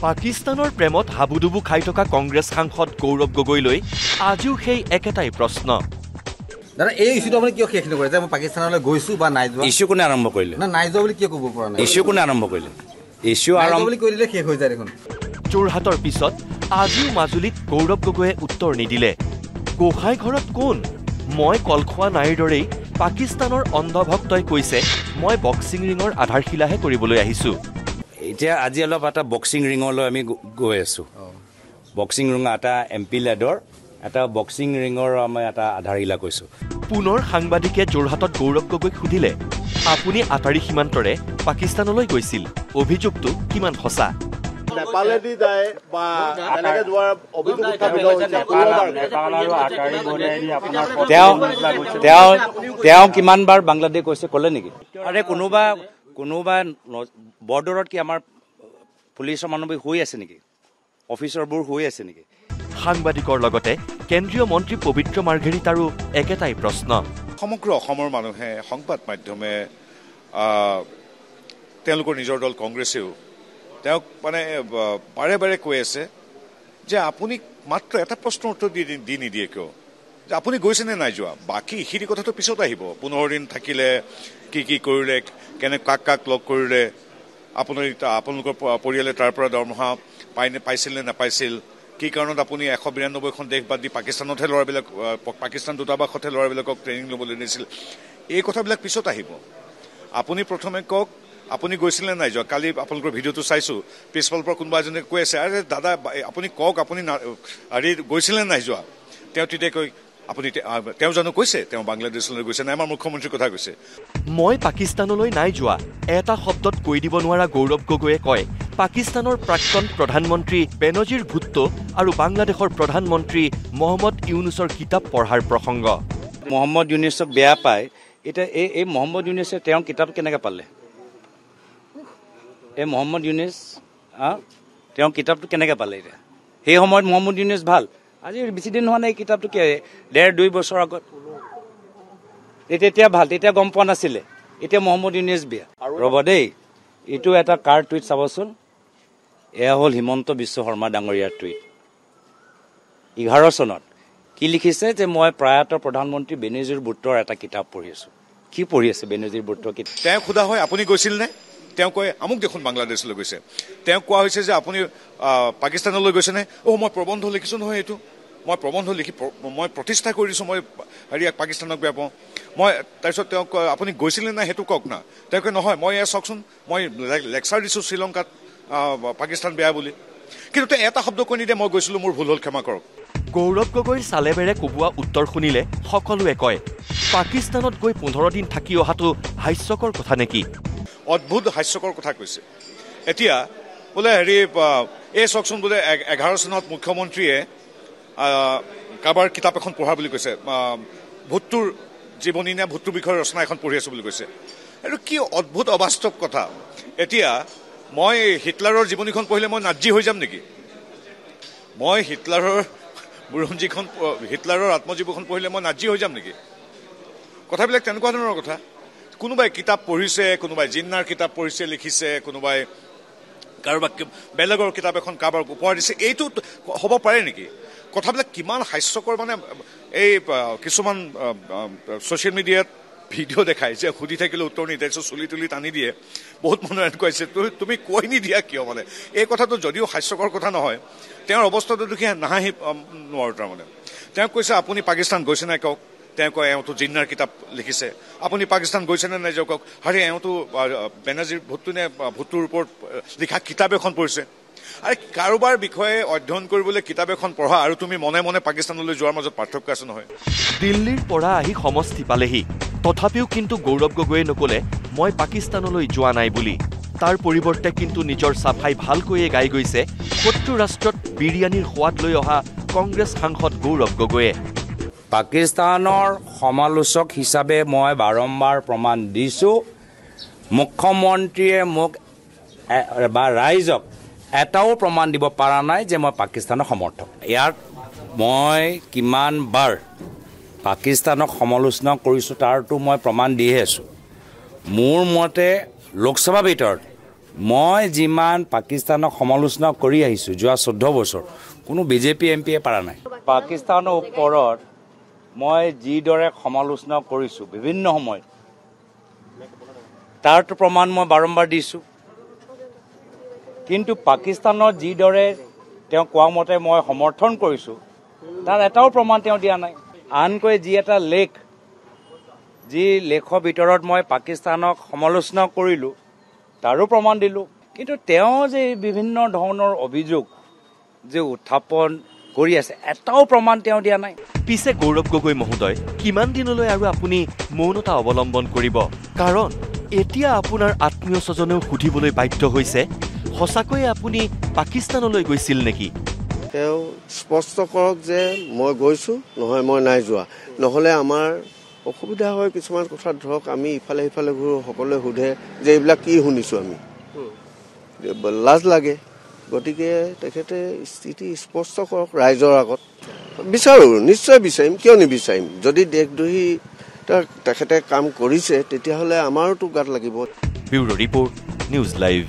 পাকিস্তানৰ প্ৰেমত হাবুডুবু খাই থকা কংগ্ৰেছ সাংসদ গৌৰৱ গগৈলৈ আজিও সেই একেটাই প্ৰশ্ন। দাদা এই ইস্যুটো আপুনি কিয় শেষ নকৰে যে মই পাকিস্তানলৈ গৈছো বা নাই যোৱা? ইস্যু কোনে আৰম্ভ কৰিলে? না নাই যোৱা বুলি কিয় ক'ব পৰা নাই? ইস্যু কোনে আৰম্ভ কৰিলে? ইস্যু আৰম্ভ বুলি কৈ দিলে শেষ হৈ যায় দেখোন। যোৰহাটৰ পিছত আজিও মাজুলীত গৌৰৱ গগৈয়ে উত্তৰ নিদিলে। গোহাঁই ঘৰত কোন? মই কল খোৱা নাইৰ দৰেই পাকিস্তানৰ অন্ধভক্তই কৈছে মই বক্সিং ৰিঙৰ আধাৰশিলাহে কৰিবলৈ আহিছো। এতিয়া আজি অলপ এটা বক্সিং ৰিঙলৈ আমি গৈ আছো। বক্সিং ৰিং এটা MP লেডৰ এটা বক্সিং ৰিঙৰ আমি এটা আধাৰশিলা কৈছো। পুনৰ সাংবাদিকে যোৰহাটত গৌৰৱ গগৈক সুধিলে আপুনি আটাৰী সীমান্তৰে পাকিস্তানলৈ গৈছিল, অভিযোগটো কিমান সঁচা? নেপালেদি যায় বা এনেকে যোৱাৰ অভিযোগ তেওঁ কিমানবাৰ বাংলাদেশ গৈছে ক'লে নেকি? আৰে কোনোবা বৰ্ডাৰত কি আমাৰ পুলিচৰ মানুহবোৰ শুই আছে নেকি? অফিচাৰবোৰ শুই আছে নেকি? সাংবাদিকৰ লগতে কেন্দ্ৰীয় মন্ত্ৰী পবিত্ৰ মাৰ্ঘেৰিটাৰো একেটাই প্ৰশ্ন। সমগ্ৰ অসমৰ মানুহে সংবাদ মাধ্যমে তেওঁলোকৰ নিজৰ দল কংগ্ৰেছেও তেওঁক মানে বাৰে বাৰে কৈ আছে যে আপুনি মাত্ৰ এটা প্ৰশ্নৰ উত্তৰ দি নিদিয়ে কিয়, যে আপুনি গৈছে নে নাই যোৱা? বাকী এইখিনি কথাটো পিছত আহিব। 15 দিন থাকিলে কি কৰিলে, কাক কাক লগ কৰিলে, আপোনালোকৰ পৰিয়ালে তাৰ পৰা দৰমহা পাইছিল নে নাপাইছিল, কি কাৰণত আপুনি 192খন দেশ বাদ দি পাকিস্তানতহে ল'ৰাবিলাক পাকিস্তান দূতাবাসতহে ল'ৰাবিলাকক ট্ৰেইনিং ল'বলৈ নিছিল। এই কথাবিলাক পিছত আহিব। আপুনি প্ৰথমে কওক আপুনি গৈছিল নে নাই যোৱা? কালি আপোনালোকৰ ভিডিঅ'টো চাইছো, পিছফালৰ পৰা কোনোবা এজনে কৈ আছে আৰে দাদা আপুনি কওক আপুনি হেৰি গৈছিল নে নাই যোৱা? তেওঁ তেতিয়া কৈ তেওঁ জানো কৈছে তেওঁ বাংলাদেশলৈ গৈছে নাই? আমাৰ মুখ্যমন্ত্ৰীৰ কথা কৈছে। মই পাকিস্তানলৈ নাই যোৱা এটা শব্দত কৈ দিব নোৱাৰা গৌৰৱ গগৈয়ে কয় পাকিস্তানৰ প্ৰাক্তন প্ৰধানমন্ত্ৰী বেনজীৰ ভুট্টো আৰু বাংলাদেশৰ প্ৰধানমন্ত্ৰী মহম্মদ ইউনুছৰ কিতাপ পঢ়াৰ প্ৰসংগ। মহম্মদ ইউনুছক বেয়া পায়। এতিয়া এই মহম্মদ ইউনুছে তেওঁৰ কিতাপ কেনেকৈ পালে? এই মহম্মদ ইউনুছ তেওঁ কিতাপটো কেনেকৈ পালে? এতিয়া সেই সময়ত মহম্মদ ইউনুছ ভাল, আজি বেছি দিন হোৱা নাই এই কিতাপটো কি 1.5-2 বছৰ আগত তেতিয়া ভাল, তেতিয়া গম পোৱা নাছিলে। এতিয়া মহম্মদ ইউনুছ বেয়া। ৰ'ব দেই, এইটো এটা কাৰ টুইট চাবচোন। এয়া হ'ল হিমন্ত বিশ্ব শৰ্মা ডাঙৰীয়াৰ টুইট 11 চনত। কি লিখিছে যে মই প্ৰয়াত প্ৰধানমন্ত্ৰী বেনজীৰ ভুট্টোৰ এটা কিতাপ পঢ়ি আছো। কি পঢ়ি আছে বেনজীৰ ভুট্টোৰ কিতাপ? তেওঁ সোধা হয় আপুনি গৈছিল নে? তেওঁ কয় আমুক দেখোন বাংলাদেশলৈ গৈছে। তেওঁ কোৱা হৈছে যে আপুনি পাকিস্তানলৈ গৈছে নে? মই প্ৰবন্ধ লিখিছো নহয়, এইটো মই প্ৰবন্ধ লিখি মই প্ৰতিষ্ঠা কৰি দিছো মই পাকিস্তানক বেয়া পাওঁ। মই তাৰপিছত তেওঁক আপুনি গৈছিলে নাই সেইটো কওক না। তেওঁ কয় নহয় মই এয়া চাওকচোন মই লেকচাৰ দিছো শ্ৰীলংকাত পাকিস্তান বেয়া বুলি, কিন্তু তেওঁ এটা শব্দ কৈ নিদিয়ে মই গৈছিলো মোৰ ভুল হ'ল ক্ষমা কৰক। গৌৰৱ গগৈৰ চালেবেৰে কোবোৱা উত্তৰ শুনিলে সকলোৱে কয় পাকিস্তানত গৈ 15 দিন থাকি অহাটো হাস্যকৰ কথা নেকি? অদ্ভুত হাস্যকৰ কথা কৈছে। এতিয়া বোলে হেৰি এই চাওকচোন বোলে 11 চনত মুখ্যমন্ত্ৰীয়ে কাৰোবাৰ কিতাপ এখন পঢ়া বুলি কৈছে, ভুট্টোৰ জীৱনী নে ভুট্টোৰ বিষয়ে ৰচনা এখন পঢ়ি আছো বুলি কৈছে। এইটো কি অদ্ভুত অবাস্তৱ কথা। এতিয়া মই হিটলাৰৰ জীৱনীখন পঢ়িলে মই নাজি হৈ যাম নেকি? মই হিটলাৰৰ বুৰঞ্জীখন হিটলাৰৰ আত্মজীৱখন পঢ়িলে মই নাজি হৈ যাম নেকি? কথাবিলাক তেনেকুৱা ধৰণৰ কথা। কোনোবাই কিতাপ পঢ়িছে, কোনোবাই জিন্নাৰ কিতাপ পঢ়িছে লিখিছে, কোনোবাই কাৰোবাক বেলেগৰ কিতাপ এখন কাৰোবাক উপহাৰ দিছে, এইটো হ'ব পাৰে নেকি? কথাবিলাক কিমান হাস্যকৰ। মানে এই কিছুমান ছ'চিয়েল মিডিয়াত ভিডিঅ' দেখায় যে সুধি থাকিলে উত্তৰ নিদিয়ে, চুলি তুলি টানি দিয়ে। বহুত মানুহে এনেকুৱা হৈছে তুমি কৈ নিদিয়া কিয়? মানে এই কথাটো যদিও হাস্যকৰ কথা নহয়, তেওঁৰ অৱস্থাটো দেখি নাহাঁহি নোৱাৰো। তাৰমানে তেওঁ কৈছে আপুনি পাকিস্তান গৈছে নাই কওক। তেওঁ কয় এওঁতো জিন্নাৰ কিতাপ লিখিছে। আপুনি পাকিস্তান গৈছে নে নাই যাওক কওক। আৰে এওঁতো বেনাজীৰ ভুট্টোৰ ওপৰত লিখা কিতাপ এখন পঢ়িছে। আৰে কাৰোবাৰ বিষয়ে অধ্যয়ন কৰিবলৈ কিতাপ এখন পঢ়া আৰু তুমি মনে মনে পাকিস্তানলৈ যোৱাৰ মাজত পাৰ্থক্য আছে নহয়। দিল্লীৰ পৰা আহি সমষ্টি পালেহি, তথাপিও কিন্তু গৌৰৱ গগৈয়ে নকলে মই পাকিস্তানলৈ যোৱা নাই বুলি। তাৰ পৰিৱৰ্তে কিন্তু নিজৰ চাফাই ভালকৈয়ে গাই গৈছে শত্ৰু ৰাষ্ট্ৰত বিৰিয়ানীৰ সোৱাদ লৈ অহা কংগ্ৰেছ সাংসদ গৌৰৱ গগৈয়ে। পাকিস্তানৰ সমালোচক হিচাপে মই বাৰম্বাৰ প্ৰমাণ দিছোঁ। মুখ্যমন্ত্ৰীয়ে মোক বা ৰাইজক এটাও প্ৰমাণ দিব পৰা নাই যে মই পাকিস্তানৰ সমৰ্থক। ইয়াত মই কিমানবাৰ পাকিস্তানক সমালোচনা কৰিছোঁ তাৰতো মই প্ৰমাণ দিয়ে আছোঁ। মোৰ মতে লোকসভা ভিতৰত মই যিমান পাকিস্তানক সমালোচনা কৰি আহিছোঁ যোৱা 14 বছৰ কোনো বিজেপি এমপিয়ে পৰা নাই পাকিস্তানৰ ওপৰত মই যিদৰে সমালোচনা কৰিছোঁ বিভিন্ন সময়ত তাৰটো প্ৰমাণ মই বাৰম্বাৰ দিছোঁ কিন্তু পাকিস্তানৰ যিদৰে তেওঁ কোৱা মতে মই সমৰ্থন কৰিছোঁ তাৰ এটাও প্ৰমাণ তেওঁ দিয়া নাই আনকৈ যি এটা লেখ যি লেখৰ ভিতৰত মই পাকিস্তানক সমালোচনা কৰিলোঁ তাৰো প্ৰমাণ দিলোঁ কিন্তু তেওঁ যে বিভিন্ন ধৰণৰ অভিযোগ যে উত্থাপন কৰি আছে এটাও প্ৰমাণ তেওঁ দিয়া নাই পিছে গৌৰৱ গগৈ মহোদয় কিমান দিনলৈ আৰু আপুনি মৌনতা অৱলম্বন কৰিব কাৰণ এতিয়া আপোনাৰ আত্মীয় স্বজনেও সুধিবলৈ বাধ্য হৈছে সঁচাকৈয়ে আপুনি পাকিস্তানলৈ গৈছিল নেকি তেওঁ স্পষ্ট কৰক যে মই গৈছোঁ নহয় মই নাই যোৱা নহ'লে আমাৰ অসুবিধা হয় কিছুমান কথা ধৰক আমি ইফালে সিফালে ঘূৰোঁ সকলোৱে সোধে যে এইবিলাক কি শুনিছোঁ আমি লাজ লাগে গতিকে তেখেতে স্থিতি স্পষ্ট কৰক ৰাইজৰ আগত বিচাৰোঁ নিশ্চয় বিচাৰিম কিয় নিবিচাৰিম যদি দেশদ্ৰোহী তেখেতে কাম কৰিছে তেতিয়াহ'লে আমাৰোতো গাত লাগিব ব্যুৰো ৰিপৰ্ট নিউজ লাইভ